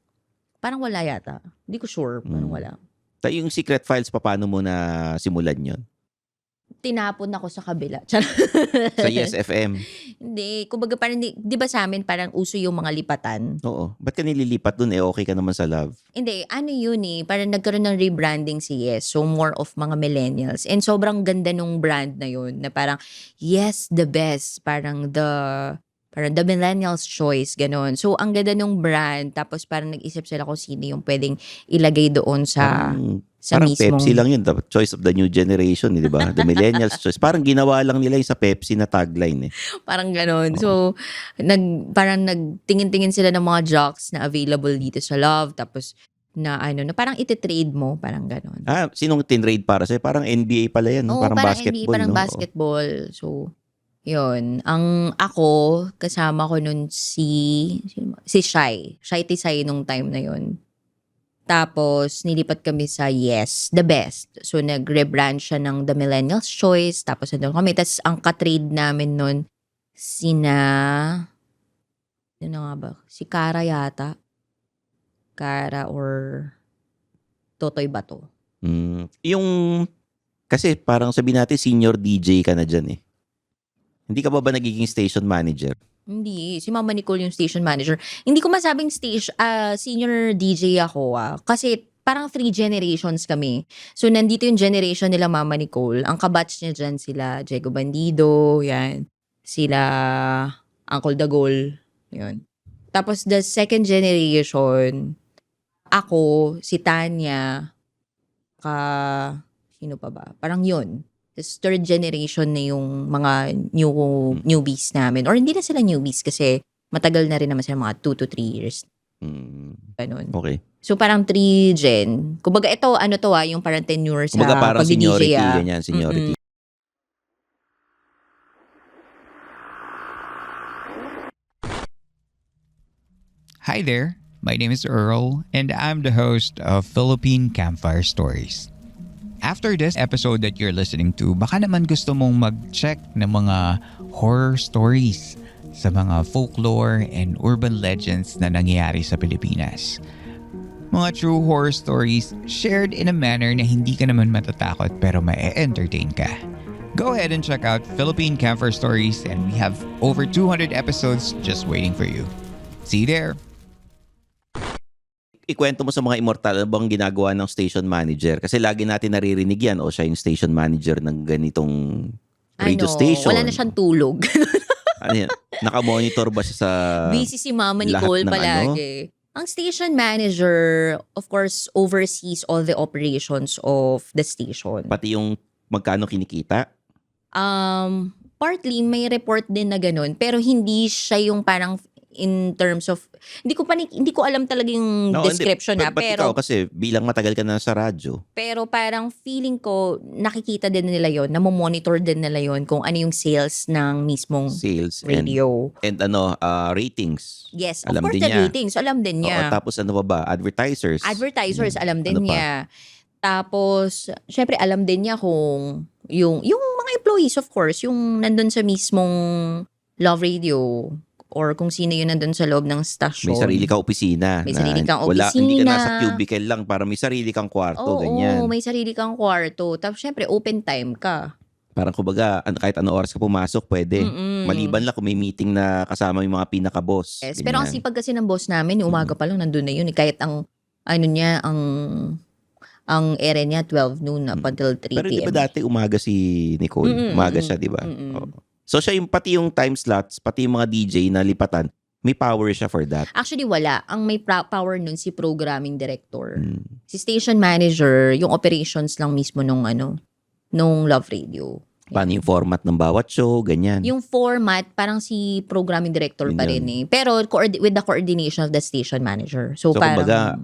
Parang wala yata. Hindi ko sure. Parang wala. Yung secret files, paano mo na simulan yun? Tinapon ako sa kabila. Sa Yes FM? Hindi. Kumbaga parang, di ba sa amin parang uso yung mga lipatan? Oo. Ba't ka nililipat dun? Okay ka naman sa Love. Hindi. Ano yun eh. Parang nagkaroon ng rebranding si Yes. So more of mga millennials. And sobrang ganda nung brand na yun. Na parang, Yes, the best. Parang the millennials choice, ganon. So, ang ganda nung brand, tapos parang nag-isip sila kung sino yung pwedeng ilagay doon sa Parang mismong... Pepsi lang yun, the choice of the new generation, di ba? The millennials choice. Parang ginawa lang nila yung sa Pepsi na tagline eh. Parang ganon. So, parang nagtingin-tingin sila ng mga jocks na available dito sa Love, tapos na parang iti-trade mo, parang ganon. Sinong tinrade para sa'yo? Parang NBA pala yan, Oo, parang parang basketball. NBA, parang no? basketball. So, yun. Ako, kasama ko nun si Shai. Shai Tisay nung time na yun. Tapos, nilipat kami sa Yes, the best. So, nag-rebrand siya ng The Millennials Choice. Tapos, nandun kami. Tapos, ang ka-trade namin nun, ano nga ba? Si Kara yata. Kara or Totoy Bato. Kasi parang sabi natin, senior DJ ka na dyan eh. Hindi ka ba nagiging station manager? Hindi. Si Mama Nicole yung station manager. Hindi ko masabing senior DJ ako Kasi parang 3 generations kami. So, nandito yung generation nila Mama Nicole. Ang kabatch niya dyan sila Diego Bandido, yan. Sila Uncle Dagol, yun. Tapos, the second generation, ako, si Tanya, sino pa ba? Parang yun. Tapos third generation na yung mga newbies namin. Or hindi na sila newbies kasi matagal na rin naman sila, mga 2 to 3 years. Ganun. Okay. So parang 3 gen. Kumbaga ito, yung parang tenure sa Kumbaga parang pag-DJ. seniority, ganyan, seniority. Hi there, my name is Earl, and I'm the host of Philippine Campfire Stories. After this episode that you're listening to, baka naman gusto mong mag-check ng mga horror stories sa mga folklore and urban legends na nangyayari sa Pilipinas. Mga true horror stories shared in a manner na hindi ka naman matatakot pero ma-entertain ka. Go ahead and check out Philippine Campfire Stories, and we have over 200 episodes just waiting for you. See you there! Ikwento mo sa mga immortal, ano bang ginagawa ng station manager? Kasi lagi natin naririnig yan, siya yung station manager ng ganitong radio station. Wala na siyang tulog. Ano yan? Naka-monitor ba siya sa... Busy si Mama lahat Nicole ng palagi. Ang station manager, of course, oversees all the operations of the station. Pati yung magkano kinikita? Partly, may report din na ganun. Pero hindi siya yung parang in terms of, hindi ko alam talaga yung description But pero ikaw kasi bilang matagal ka na sa radyo. Pero parang feeling ko nakikita din nila yon, namomonitor din nila yon kung ano yung sales ng mismong Sales radio. And ratings. Yes, Alam of course din the niya. ratings, alam din niya. Tapos ano ba? Advertisers. Alam din Ano pa? niya. Tapos, syempre alam din niya kung yung mga employees, of course, yung nandun sa mismong Love Radio, or kung sino yun nandun sa loob ng stasyon. May sarili kang opisina. May sarili kang Hindi ka opisina. nasa cubicle lang para may sarili kang kwarto, Oo, ganyan. may sarili kang kwarto. Tapos syempre, open time ka. Parang kumbaga, kahit ano oras ka pumasok, pwede. Mm-mm. Maliban lang kung may meeting na kasama yung mga pinaka-boss. Yes, Ganyan. pero ang sipag kasi ng boss namin, umaga pa lang nandun na yun. Kahit ang ere niya 12 noon up until 3 Pero di p.m. ba dati umaga si Nicole? Mm-mm, Umaga siya, di ba? mm-mm. Oo. So siya pati yung time slots, pati yung mga DJ na lipatan, may power siya for that. Actually, wala. Ang may power nun si programming director. Mm. Si station manager, yung operations lang mismo nung Love Radio. Paano yung format ng bawat show, ganyan. Yung format, parang si programming director Yun pa yun. rin eh. Pero with the coordination of the station manager. So parang kumbaga,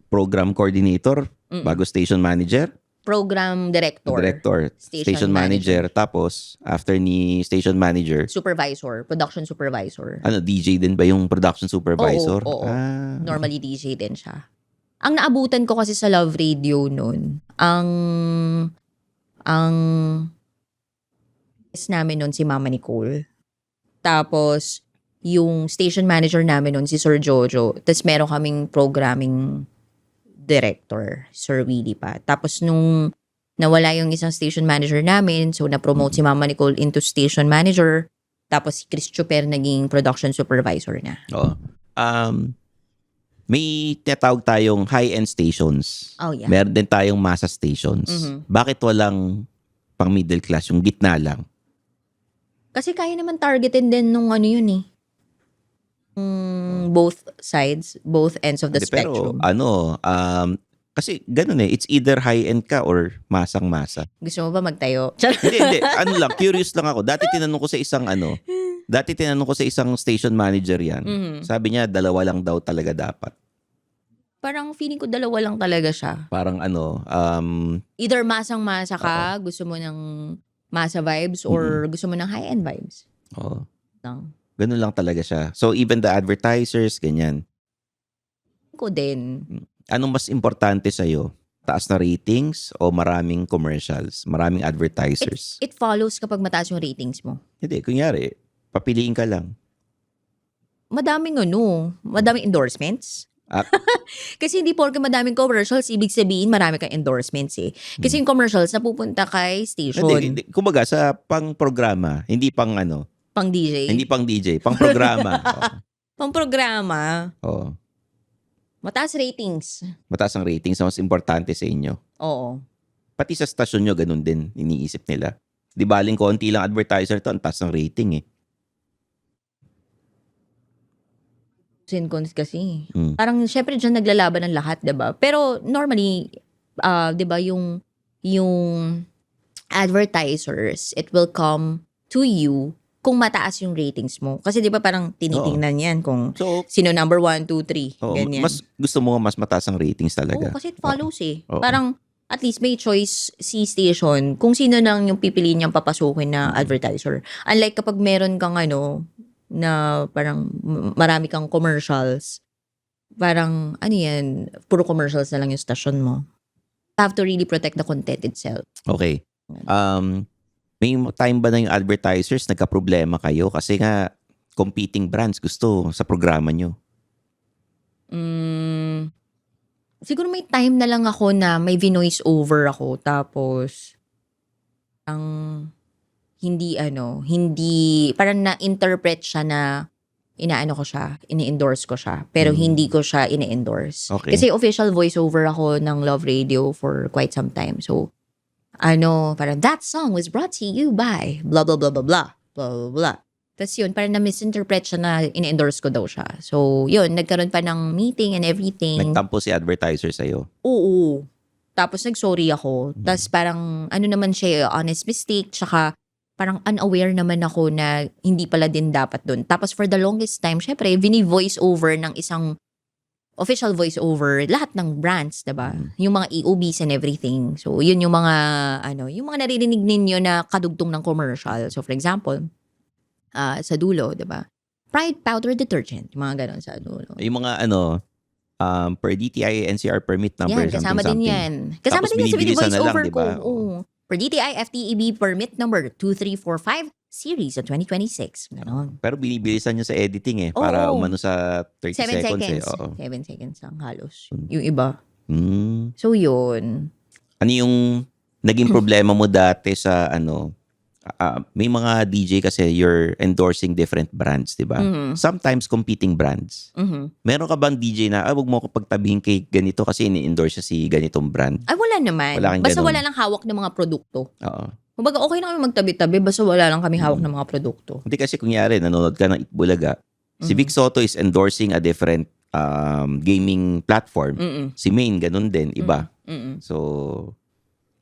program coordinator, bago station manager, program director, station manager, tapos after ni station manager, supervisor, production supervisor. DJ din ba yung production supervisor? Oo. Ah. Normally DJ din siya. Ang naabutan ko kasi sa Love Radio noon, ang namin noon si Mama Nicole. Tapos yung station manager namin noon si Sir Jojo. Tapos meron kaming programming director, Sir Willie pa. Tapos nung nawala yung isang station manager namin, so na-promote si Mama Nicole into station manager. Tapos si Chris Chuper naging production supervisor na. Oo. May tinatawag tayong high-end stations. Oh, yeah. Meron din tayong masa stations. Mhm. Bakit walang pang middle class, yung gitna lang? Kasi kaya naman targetin din nung yun eh. Both sides, both ends of the Hindi, spectrum. Pero kasi ganun it's either high-end ka or masang-masa. Gusto mo ba magtayo? hindi. Curious lang ako. Dati tinanong ko sa isang station manager yan. Mhm. Sabi niya, 2 lang daw talaga dapat. Parang feeling ko 2 lang talaga siya. Parang Either masang-masa ka, gusto mo ng masa vibes, or gusto mo ng high-end vibes. Oo. Lang. Ganun lang talaga siya. So even the advertisers, ganyan. Ko din. Anong mas importante sa'yo? Taas na ratings o maraming commercials? Maraming advertisers? It follows kapag mataas yung ratings mo. Hindi, kunyari, papiliin ka lang. Madaming endorsements. Ah. Kasi hindi porke madaming commercials, ibig sabihin marami kang endorsements eh. Kasi yung commercials napupunta kay station. Hindi. Kumbaga, sa pang-programa, hindi pang Pang DJ. hindi pang DJ, pang-programa. Pang programa. Oo. Mataas ratings. Mataas ang ratings, mas importante sa inyo. Oo. Pati sa stasyon nyo, ganun din, iniisip nila. Di baling konti lang advertiser to, ang taas ng rating eh. Cons kasi. Mm. Parang syempre dyan naglalaban ng lahat, 'di ba? Pero normally, 'di ba yung advertisers, it will come to you kung mataas yung ratings mo. Kasi 'di ba parang tinitingnan yan kung So, sino number 1, 2, 3, ganyan. mas gusto mo mas mataas ang ratings talaga. Oo, kasi it follows eh. Oo. Parang at least may choice si station kung sino nang yung pipiliin niyang papasukin na advertiser. Unlike kapag meron kang na parang marami kang commercials, parang yan, puro commercials na lang yung station mo. You have to really protect the content itself. Okay. May time ba na yung advertisers nagka-problema kayo kasi nga competing brands gusto sa programa nyo? Siguro may time na lang ako na may vinoice over ako, tapos hindi parang na-interpret siya na ini-endorse ko siya, pero hindi ko siya ini-endorse. Okay. Kasi official voiceover ako ng Love Radio for quite some time. So, parang that song was brought to you by blah, blah, blah, blah, blah, blah, blah, blah. Tapos yun, parang na-misinterpret siya na ini-endorse ko daw siya. So, yun, nagkaroon pa ng meeting and everything. Nagtampo si advertiser sa'yo? Oo. Tapos nag-sorry ako. Tapos parang naman siya, honest mistake, tsaka parang unaware naman ako na hindi pala din dapat dun. Tapos for the longest time, syempre, vini-voice over ng isang official voice over lahat ng brands, diba? Yung mga EOBs and everything. So, yun yung mga, yung mga naririnig ninyo na kadugtong ng commercial. So, for example, sa dulo, diba? Pride Powder Detergent. Yung mga ganon sa dulo. Yung mga per DTI NCR permit number, Yan, kasama din yan. Kasama Tapos din yan sa binibilisan voice na lang, over diba? ko. Oo. Per DTI FTEB permit number series sa 2026. Ganon. Pero binibilisan nyo sa editing para Oo. umano sa 30 7 seconds seconds. Oo. 7 seconds ang halos. Yung iba. Hmm. So, yun. Ano yung naging problema mo dati sa may mga DJ kasi you're endorsing different brands, di ba? Mhm. Sometimes competing brands. Mhm. Meron ka bang DJ na, wag mo ko pagtabihin kay ganito kasi ini-endorse siya si ganitong brand? Ay, wala naman. Wala kang Basta ganon. wala lang hawak ng mga produkto. Oo. Kumbaga, okay na kami magtabi-tabi basta wala lang kami hawak ng mga produkto. Hindi kasi kunyari, nanonood ka ng Itbulaga, si Vic Soto is endorsing a different gaming platform. Mm-mm. Si Main, ganun din, iba. Mm-mm. So,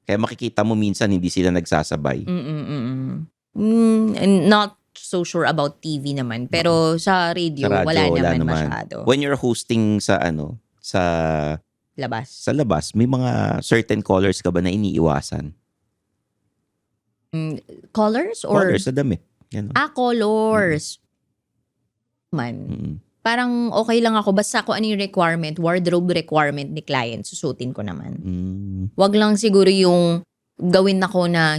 kaya makikita mo minsan hindi sila nagsasabay. And not so sure about TV naman. Pero sa radio, Sa radyo, wala wala naman naman. masyado. When you're hosting sa Labas. sa labas, may mga certain colors ka ba na iniiwasan? Colors or? Colors sa damit. Yan. Colors. Man. Mm. Parang okay lang ako. Basta kung ano yung requirement, wardrobe requirement ni client, susutin ko naman. Mm. Wag lang siguro yung gawin ako na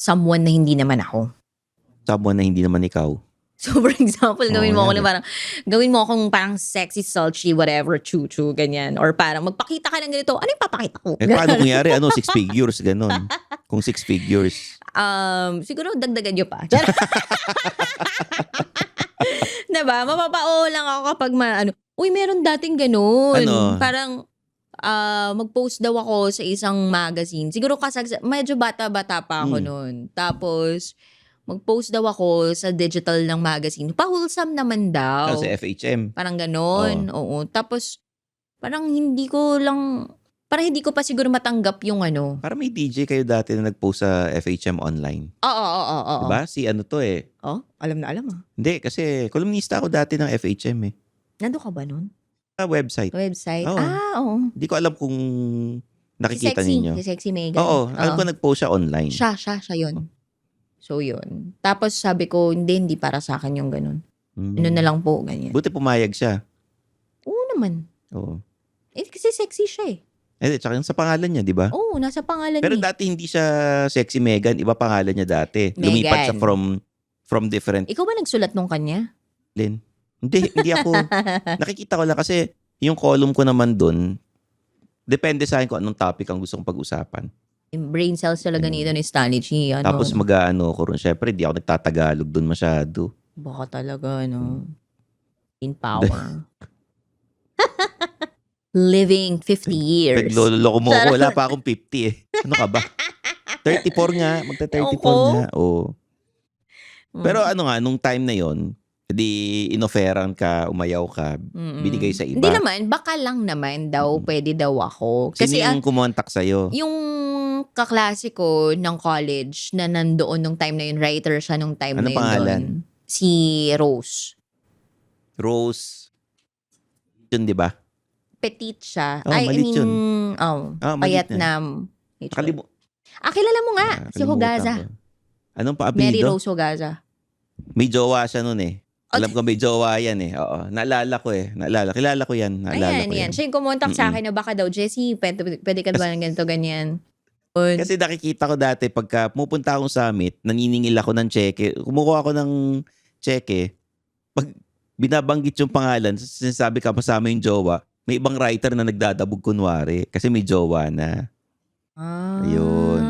someone na hindi naman ako. Someone na hindi naman ikaw. So, for example, gawin mo ako yan. na parang, gawin mo akong parang sexy, sultry, whatever, chu-chu, ganyan. Or parang, magpakita ka ng ganito. Ano yung papakita ko? Paano kunyari, 6 figures, ganun. Kung 6 figures. Siguro dagdagan nyo pa. Diba? Mapapao lang ako kapag uy, meron dating ganun. Ano? Parang, mag-post daw ako sa isang magazine. Siguro medyo bata-bata pa ako noon. Tapos, mag-post daw ako sa digital ng magazine. Pa-wholesome naman daw. Sa FHM. Parang ganon. Oo. Tapos, parang hindi ko pa siguro matanggap yung Para may DJ kayo dati na nag-post sa FHM online. Oo. Diba? Si Oh, alam na alam ah. Hindi, kasi kolumnista ako dati ng FHM Nando ka ba nun? Sa website. Website? Oo. Oo. Hindi ko alam kung nakikita ninyo. Si Sexy Megan. Oo, alam ko nag-post siya online. Siya yun. So, yun. Tapos sabi ko, hindi para sa akin yung ganun. Ano na lang po, ganyan. Buti pumayag siya. Oo naman. Oo. Kasi sexy siya eh. Tsaka yung sa pangalan niya, di ba? Oo, nasa pangalan Pero niya. dati hindi siya Sexy Megan, iba pangalan niya dati. Megan. Lumipat siya from different Ikaw ba nagsulat nung kanya? Lin. Hindi ako. Nakikita ko lang kasi yung column ko naman dun, depende sa akin kung anong topic ang gusto kong pag-usapan. Yung brain cells talaga nito ni Stanley G. Tapos ko rin. Syempre, di ako nagtatagalog dun masyado. Baka talaga, in power. Living 50 years. Nagloloko mo ako. Wala pa akong 50 Ano ka ba? 34 nga. Magta-34 nga. Oo. Pero nung time na yon, di inoferan ka, umayaw ka, binigay sa iba. Hindi naman, baka lang naman daw, pwede daw ako. Sino Kasi yung kumontak sa'yo? yung kaklase ko ng college na nandoon nung time na yun, writer siya nung time Anong na yun. pangalan? Doon. Si Rose. Rose. Yun, di ba? Petite siya. Malit yun. Payat malit na. na. Kilala mo nga, si Hogaza. Anong pa-apelido? Mary Rose Hogaza. May jowa siya nun Alam ko may jowa yan Oo. Naalala ko Kilala ko yan. Ayan. Siya yung kumontak sa akin na baka daw, Jessie, pwede ka ba ng ganito, ganyan. Kasi nakikita ko dati, pagka pupunta akong summit, naniningil ako ng cheque. Kumukuha ako ng cheque. Pag binabanggit yung pangalan, sinasabi ka pasama yung jowa, may ibang writer na nagdadabog kunwari kasi may jowa na. Ayun.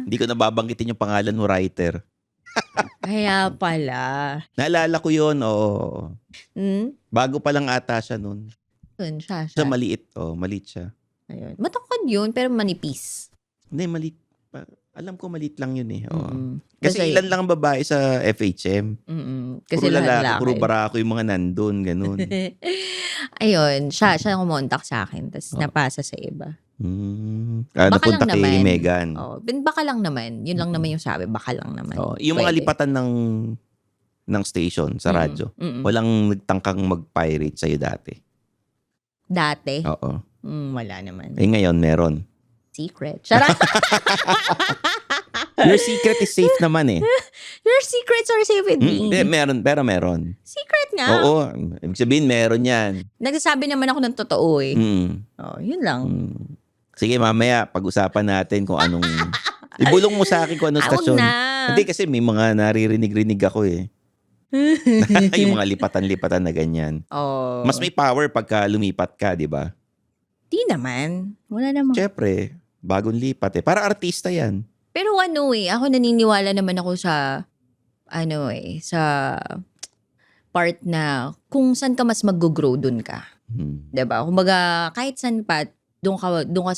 Hindi ko nababanggitin yung pangalan ng writer. Kaya pala. Naalala ko yun, oo. Bago pa lang ata siya nun. Yun, siya. Siya maliit, maliit siya. Ayun. Matangkad yun, pero manipis. Hindi, maliit. Alam ko maliit lang yun oo. Kasi Kasi ilan lang ang babae sa FHM. Kasi Puro lalaki, lalaki. puro barako yung mga nandun, ganun. Ayun, siya kumontak sa akin, tapos napasa sa iba. Napunta lang kay naman. Megan. Baka lang naman. Yun lang naman yung sabi. Baka lang naman. Yung mga Pwede. lipatan ng station sa radyo, walang nagtangkang mag-pirate sa'yo dati. Dati? Oo. Wala naman. Ngayon, meron. Secret. Charot. Your secret is safe naman Your secrets are safe with me. Meron, pero meron. Secret nga. Oo. Ibig sabihin, meron yan. Nagsasabi naman ako ng totoo yun lang. Sige, mamaya, pag-usapan natin kung anong... Ibulong mo sa akin kung anong Huwag stasyon. na. Hindi kasi may mga naririnig-rinig ako eh. Yung mga lipatan-lipatan na ganyan. Oh. Mas may power pagka lumipat ka, di ba? Di naman. Wala namang. Siyempre, bagong lipat eh. Para artista yan. Pero ako naniniwala naman ako sa, sa part na kung saan ka mas mag-grow dun ka. Diba? Kumbaga, kahit saan pa, doon ka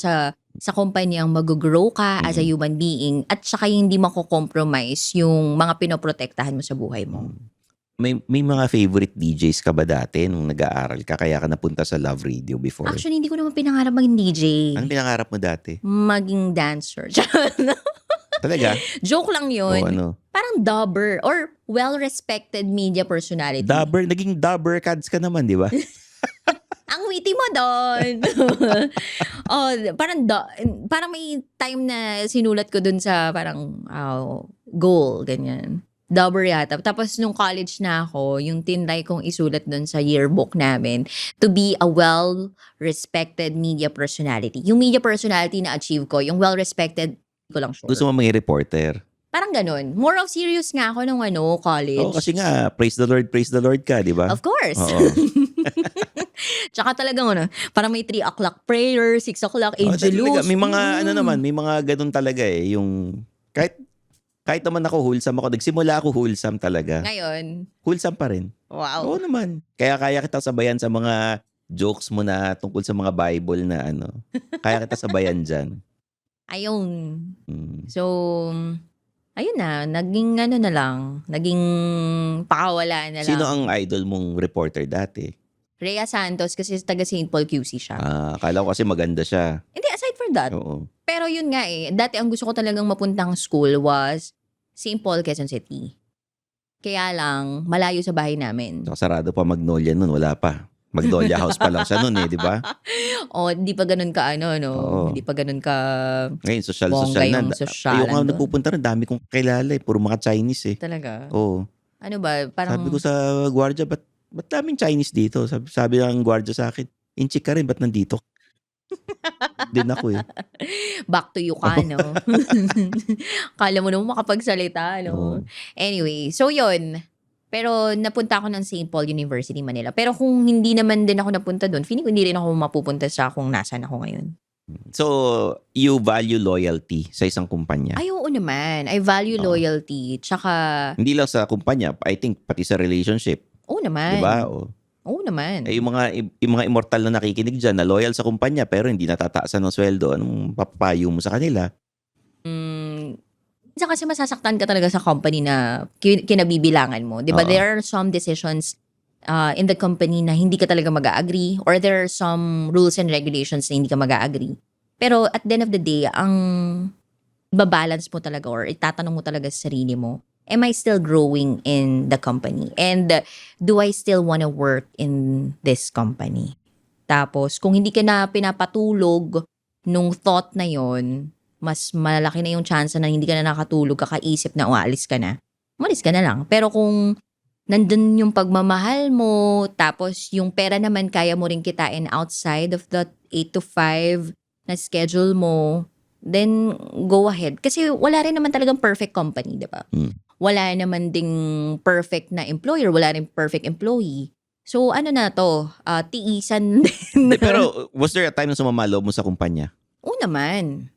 sa kumpanyang mag-grow ka as a human being at saka hindi mako-compromise yung mga pinoprotektahan mo sa buhay mo. May mga favorite DJs ka ba dati nung nag-aaral ka kaya ka napunta sa Love Radio before? Actually, hindi ko naman pinangarap maging DJ. Anong pinangarap mo dati? Maging dancer. Talaga? Joke lang yun. O ano? Parang dubber or well-respected media personality. Naging dubber cads ka naman, di ba? Ang witty mo doon. Parang may time na sinulat ko dun sa parang goal, ganyan. Dubber yata. Tapos nung college na ako, yung tinry kong isulat dun sa yearbook namin to be a well-respected media personality. Yung media personality na achieve ko, yung well-respected, ko lang sure. Gusto mo maging reporter? Parang ganun. More of serious nga ako nung college. Oo, kasi nga, praise the Lord ka, di ba? Of course. Oo. Tsaka talagang parang may 3 o'clock prayer, 6 o'clock angelus. May mga may mga ganun talaga eh. Yung, kahit naman ako wholesome ako, nagsimula ako wholesome talaga. Ngayon, Wholesome pa rin. wow. Oo naman. Kaya kita sabayan sa mga jokes mo na tungkol sa mga Bible na Kaya kita sabayan dyan. Ayun. So, ayun na, naging naging pakawala na lang. Sino ang idol mong reporter dati? Rhea Santos kasi taga St. Paul QC siya. Akala ko kasi maganda siya. Hindi, aside from that. Oo. Pero yun nga dati ang gusto ko talagang mapuntang school was St. Paul, Quezon City. Kaya lang, malayo sa bahay namin. So, sarado pa Magnolia nun, wala pa. Magnolia House pa lang siya nun di ba? Hindi pa ganun ka Oo. Hindi pa ganun ka Ngayon, social bongga na. yung sosyalan Ayoko nga doon. napupunta rin, dami kong kilala puro mga Chinese eh. Talaga. Oo. Ano ba, parang Sabi ko sa gwardiya, ba't daming Chinese dito? Sabi ng gwardiya sa akin, inchik ka rin, ba't nandito? Din ako eh. back to you ka, no? Kala mo naman makapagsalita, no? Oo. Anyway, so yun. Pero napunta ako ng St. Paul University, Manila. Pero kung hindi naman din ako napunta doon, feeling ko hindi rin ako mapupunta sa kung nasan ako ngayon. So, you value loyalty sa isang kumpanya? Ay, oo naman. I value Oo. loyalty. Tsaka, Hindi lang sa kumpanya, I think pati sa relationship. oo naman. Di ba? Oo naman. Yung mga immortal na nakikinig dyan na loyal sa kumpanya pero hindi natataasan ng sweldo, anong papayo mo sa kanila? Minsan kasi masasaktan ka talaga sa company na kinabibilangan mo. Di ba? Oo. There are some decisions in the company na hindi ka talaga mag-agree or there are some rules and regulations na hindi ka mag-agree. Pero at the end of the day, ang babalance mo talaga or itatanong mo talaga sa sarili mo, am I still growing in the company? And do I still want to work in this company? Tapos, kung hindi ka na pinapatulog nung thought na yon, mas malaki na yung chance na hindi ka na nakatulog, kakaisip na umalis ka na. Umalis ka na lang. Pero kung nandun yung pagmamahal mo, tapos yung pera naman kaya mo rin kitain outside of the 8 to 5 na schedule mo, then go ahead. Kasi wala rin naman talagang perfect company, di ba? Wala naman ding perfect na employer, wala rin perfect employee. So ano na to, tiisan din. Pero was there a time na sumama loob mo sa kumpanya? Oo naman.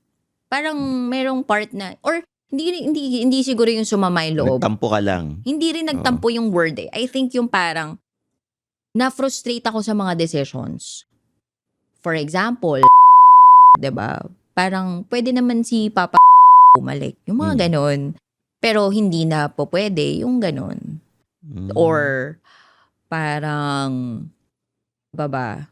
Parang merong part na, or hindi siguro yung sumama yung loob. Nagtampo ka lang. Hindi rin nagtampo yung word eh. I think yung parang na-frustrate ako sa mga decisions. For example, 'di ba? Parang pwede naman si Papa bumalik. Yung mga ganon. Pero hindi na po pwede yung ganon. Or parang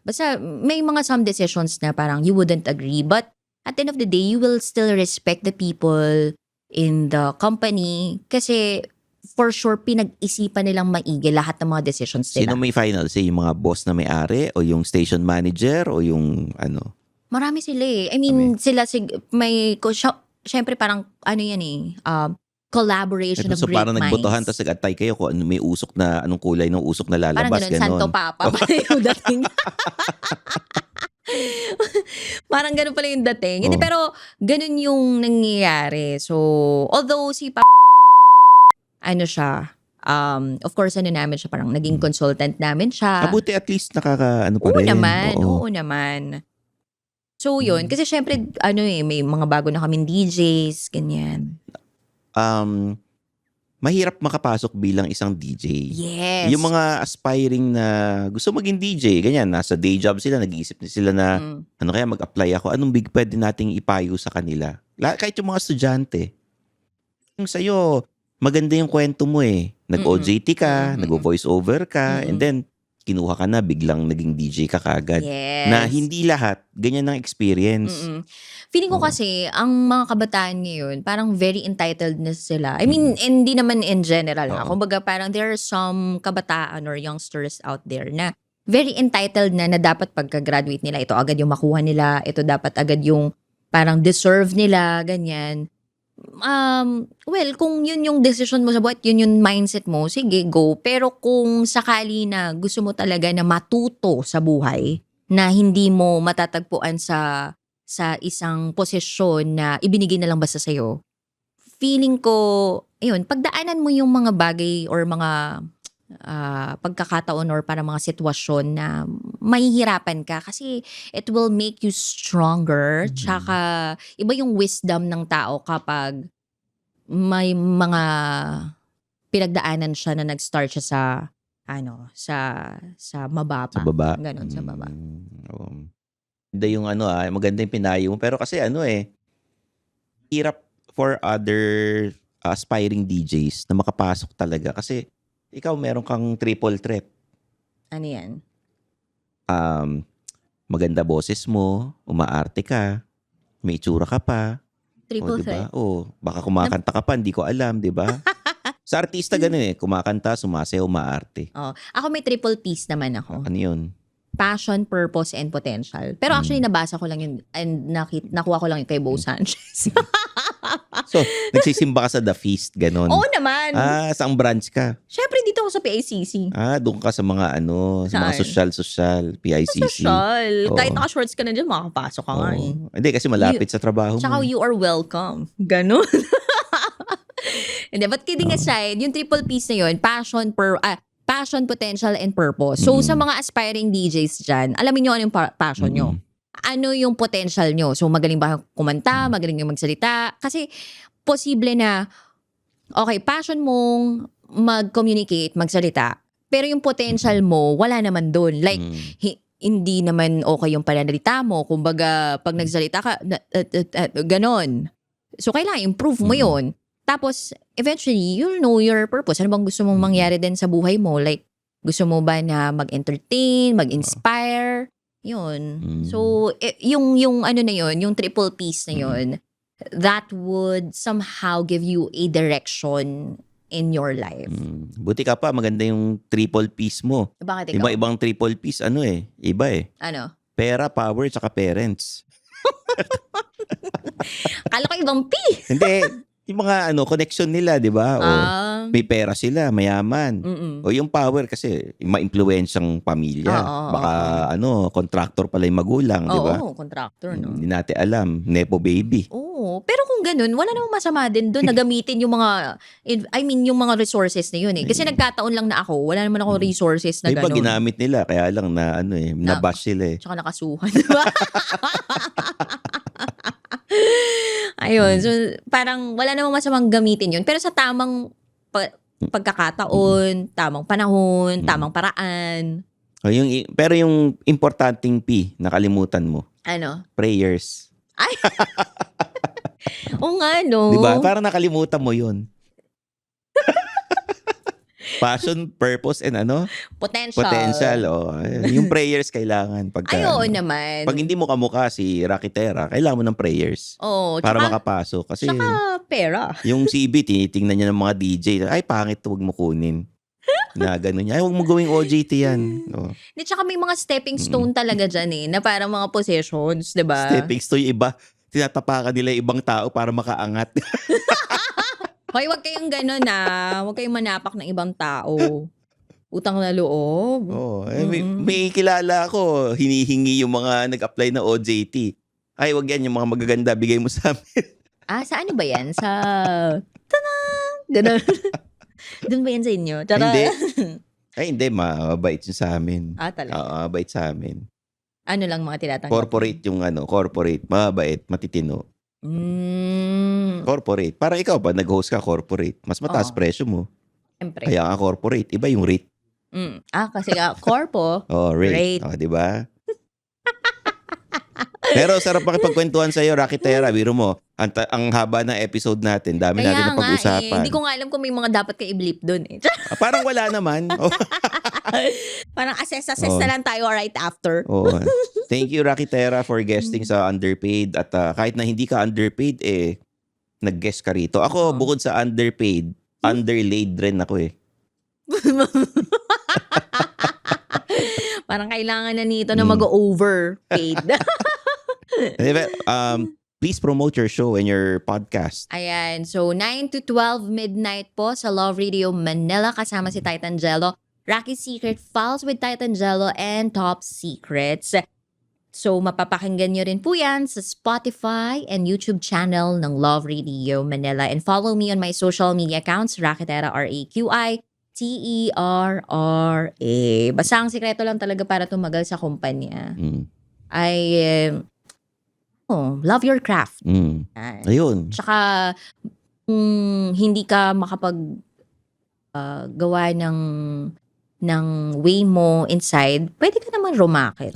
basta may mga some decisions na parang you wouldn't agree, but at the end of the day, you will still respect the people in the company kasi for sure pinag-isipan nilang maigi lahat ng mga decisions nila. Sino may final say? Yung mga boss na may-ari o yung station manager o yung ano? Marami sila eh. I mean, syempre parang collaboration of So great parang minds. nagbotohan tapos nag-antay kayo kung may usok na, anong kulay ng usok na Parang lalabas. ganun, Santo Papa pa yung dating. Parang ganun pala yung dating. Hindi, pero ganun yung nangyayari. So, although si Papa ano siya, of course, namin siya, parang naging consultant namin siya. Mabuti at least nakaka-ano pa Oo rin. naman, Oo. oo naman. So yun, kasi syempre, may mga bago na kaming DJs, ganyan. Mahirap makapasok bilang isang DJ. Yes. Yung mga aspiring na gusto maging DJ, ganyan, nasa day job sila, nag-iisip na sila na, ano kaya mag-apply ako, anong big pwede nating ipayo sa kanila? Kahit yung mga estudyante. Yung sa'yo, maganda yung kwento mo eh. Nag-OJT ka, nag-voice over ka, and then, kinuha ka na, biglang naging DJ ka kagad. Yes. Na hindi lahat, ganyan ang experience. Feeling ko kasi, ang mga kabataan ngayon, parang very entitled na sila. I mean, hindi naman in general. Kumbaga, parang there are some kabataan or youngsters out there na very entitled na dapat pagka-graduate nila, ito agad yung makuha nila, ito dapat agad yung parang deserve nila, ganyan. Well, kung yun yung decision mo sa buhay, yun yung mindset mo, sige, go. Pero kung sakali na gusto mo talaga na matuto sa buhay, na hindi mo matatagpuan sa isang posisyon na ibinigay na lang basta sa'yo, feeling ko, ayun, pagdaanan mo yung mga bagay or mga pagkakataon or para mga sitwasyon na mahihirapan ka kasi it will make you stronger. Tsaka iba yung wisdom ng tao kapag may mga pinagdaanan siya na nag-start siya sa mababa. Sa baba. Ganon, sa baba. Maganda yung maganda yung pinayo mo. Pero kasi hirap for other aspiring DJs na makapasok talaga. Kasi ikaw meron kang triple threat. Ano yan? Maganda boses mo, umaarte ka, may itsura ka pa. Triple threat? Baka kumakanta ka pa, hindi ko alam, di ba? Sa artista ganun kumakanta, sumasayaw, umaarte. Ako may triple P's naman ako. Ano yun? Passion, purpose, and potential. Pero actually, nabasa ko lang yun and nakuha ko lang yun kay Bo Sanchez. So, nagsisimba ka sa The Feast, ganun. Oo naman. Saang branch ka? Syempre, dito ako sa PICC. Doon ka sa mga sa mga Saan? social, PICC. Social. Oo. Kahit naka-shorts ka na dyan, makakapasok ka nga eh. Hindi, kasi malapit sa trabaho Tsaka mo. you are welcome. Ganon. Hindi, but kidding aside, yung triple P's na yun, passion, potential, and purpose. So, sa mga aspiring DJs dyan, alamin nyo ano yung passion nyo. Ano yung potential nyo? So, magaling ba kumanta? Magaling yung magsalita? Kasi, posible na, okay, passion mong mag-communicate, magsalita, pero yung potential mo, wala naman dun. Like, hindi naman okay yung pananalita mo. Kumbaga, pag nagsalita ka, ganon. So, kailangan improve mo yun. Tapos, eventually, you'll know your purpose. Ano bang gusto mong mangyari din sa buhay mo? Like, gusto mo ba na mag-entertain, mag-inspire? Yun. So, yung ano na yun, yung triple P's na yun, that would somehow give you a direction in your life. Buti ka pa, maganda yung triple P's mo. Bakit ikaw? Ibang triple P's, iba Ano? Pera, power, tsaka parents. Akala ko ibang P. Hindi, yung mga connection nila, di ba? May pera sila, mayaman. O yung power kasi, ma-influensyang pamilya. Baka contractor pala yung magulang, di ba? Oo, contractor, no? Hindi natin alam, nepo baby. Oo, pero kung ganun, wala namang masama din doon na gamitin yung mga, yung mga resources na yun eh. Kasi nagkataon lang na ako, wala naman ako resources na Iba ganun. ginamit nila, kaya lang na nabash sila eh. Tsaka nakasuhan, di ba? Ayun, so parang wala namang masamang gamitin yun. Pero sa tamang pagkakataon, tamang panahon, tamang paraan. Pero yung importanteng P, nakalimutan mo. Ano? Prayers. Ay! Oo nga, no? Diba? Parang nakalimutan mo yun. Passion, purpose, and Potential. Yung prayers kailangan. Oo naman. Pag hindi mo kamukha si Rakitera, kailangan mo ng prayers. Para makapasok. Kasi tsaka pera. yung CV, tinitingnan niya ng mga DJ. Ay, pangit, huwag mo kunin. Na gano'n niya. Ay, huwag mo gawing OJT yan. Tsaka may mga stepping stone talaga dyan eh, na parang mga positions, diba? Stepping stone, yung iba, tinatapakan nila yung ibang tao para makaangat. Hoy, wag kayong gano'n Huwag kayong manapak ng ibang tao. Utang na loob. May kilala ako, hinihingi yung mga nag-apply na OJT. Ay, wag yan, yung mga magaganda, bigay mo sa amin. Sa ano ba yan? Sa... Tada! Ganun. Doon ba yan sa inyo? Tara. Hindi. Ay, hindi. Mabait yun sa amin. Talaga. Mabait sa amin. Ano lang mga tinatanggap? Corporate yung corporate. Mabait, matitino. Corporate. Parang ikaw ba, nag-host ka corporate. Mas mataas presyo mo. Siyempre. Kaya nga corporate. Iba yung rate. Kasi corpo. Rate. Rate. Diba? Pero sarap makipagkwentuhan sa'yo, Rocky Terra. Biro mo, ang haba ng episode natin. Dami natin na pag-usapan. Hindi ko nga alam kung may mga dapat ka i-bleep doon eh. Parang wala naman. Parang assess na lang tayo right after. Thank you, Rocky Terra, for guesting sa Underpaid. At kahit na hindi ka underpaid, nag-guest ka rito. Ako, bukod sa underpaid, underlaid rin ako eh. Parang kailangan na nito na mag-overpaid. Please promote your show and your podcast. Ayan. So, 9 to 12 midnight po sa Love Radio Manila kasama si Titan Jello. Rocky Secret Files with Titan Jello and Top Secrets. So, mapapakinggan nyo rin po yan sa Spotify and YouTube channel ng Love Radio Manila. And follow me on my social media accounts, Rakitera, RAQITERRA. Basta ang sikreto lang talaga para tumagal sa kumpanya. Love your craft. Ayun. Tsaka, hindi ka gawa ng way mo inside, pwede ka naman rumakit.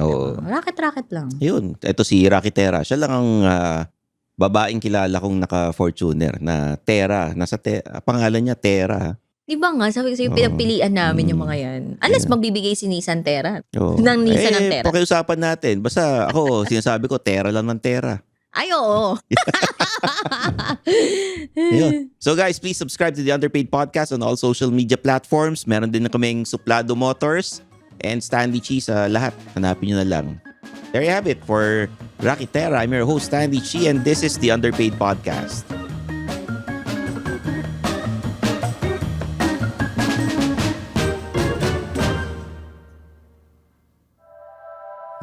Racket lang. Ayun. Ito si Rocky Terra. Siya lang ang babaeng kilala kong naka-Fortuner na Terra. Pangalan niya Terra. Di ba nga, sabi ko sa'yo, pinagpilian namin yung mga yan. Unless magbibigay si Nissan Terra. Ng Nissan ng Terra. Pakiusapan natin. Basta ako, sinasabi ko, Terra lang ng Terra. Ay, oo. So guys, please subscribe to the Underpaid Podcast on all social media platforms. Meron din na kaming Suplado Motors and Stanley Chi sa lahat. Hanapin nyo na lang. There you have it for Rocky Terra. I'm your host, Stanley Chi, and this is the Underpaid Podcast.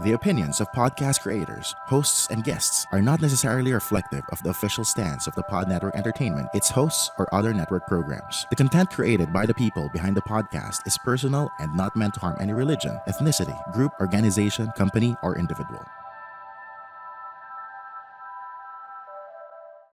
The opinions of podcast creators, hosts, and guests are not necessarily reflective of the official stance of the Pod Network Entertainment, its hosts, or other network programs. The content created by the people behind the podcast is personal and not meant to harm any religion, ethnicity, group, organization, company, or individual.